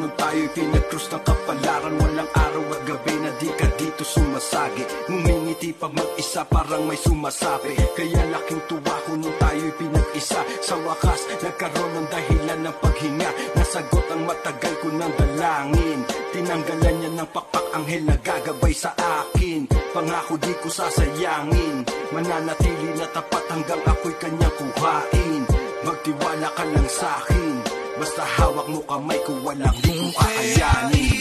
nung tayo'y pinag-cross ng kapalaran. Walang araw at gabi na di ka dito sumasagi. Ngumingiti pag mag-isa parang may sumasabi. Kaya laking tuwa ko nung tayo'y pinag-isa. Sa wakas, nagkaroon ng dahilan ng paghinga. Nasagot ang matagal ko ng dalangin. Tinanggalan niya ng pakpak, anghel na gagabay sa akin. Pangako di ko sasayangin, mananatili na tapat hanggang ako'y kanyang kuhain. Magtiwala ka lang sa'kin, basta hawak mo kamay ko, walang di ko kakayanin.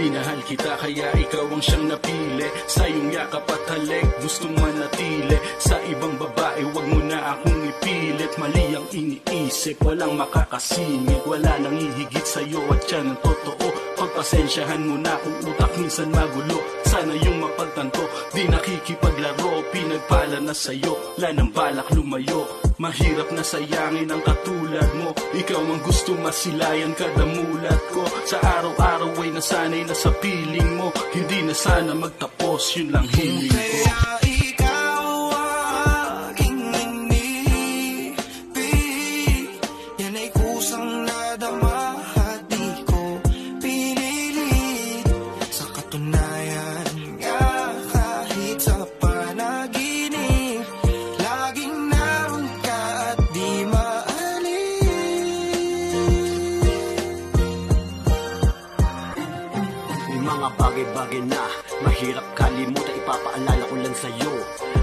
Minahal kita kaya ikaw ang siyang napili. Sa iyong yakap at halik gustong manatili. Sa ibang babae wag mo na akong ipilit. Mali ang iniisip, walang makakasingit. Wala nang hihigit sa'yo at yan ang totoo. Pagpasensyahan mo na kung utak minsan magulo. Sana yung mapagtanto, di nakikipaglaro. Pinagpala na sa'yo, wala nang balak lumayo. Mahirap na sayangin ang katulad mo. Ikaw ang gusto masilayan kada mulat ko. Sa araw-araw ay nasanay na sa piling mo. Hindi na sana magtapos, yun lang hiling ko. Mga bagay-bagay na mahirap kalimutan, ipapaalala ko lang sa'yo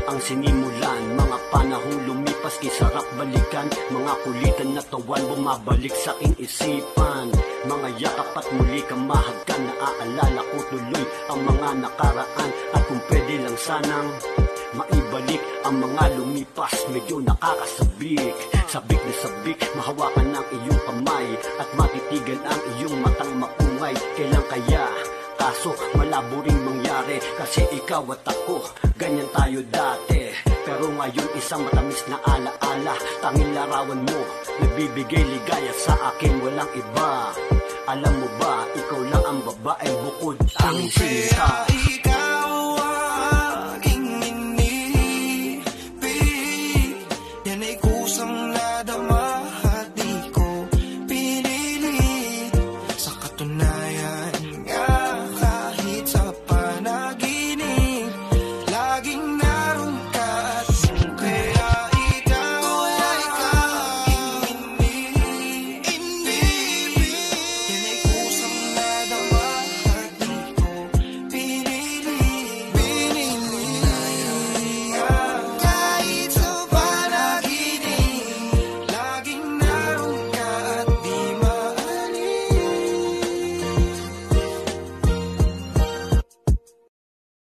ang sinimulan. Mga panahong lumipas, kisarap balikan. Mga kulitan na tawan, bumabalik sa aking isipan. Mga yakap at muli kang mahagkan. Naaalala ko tuloy ang mga nakaraan. At kung pwede lang sanang maibalik ang mga lumipas, medyo nakakasabik. Sabik na sabik, mahawakan ang iyong kamay at matitigan ang iyong matang maungay. Kailan kaya? Kaso malabo ring mangyari kasi ikaw at ako, ganyan tayo dati. Pero ngayon isang matamis na alaala, tanging larawan mo, nagbibigay ligaya sa akin, walang iba. Alam mo ba, ikaw lang ang babaeng bukod tanging sinta.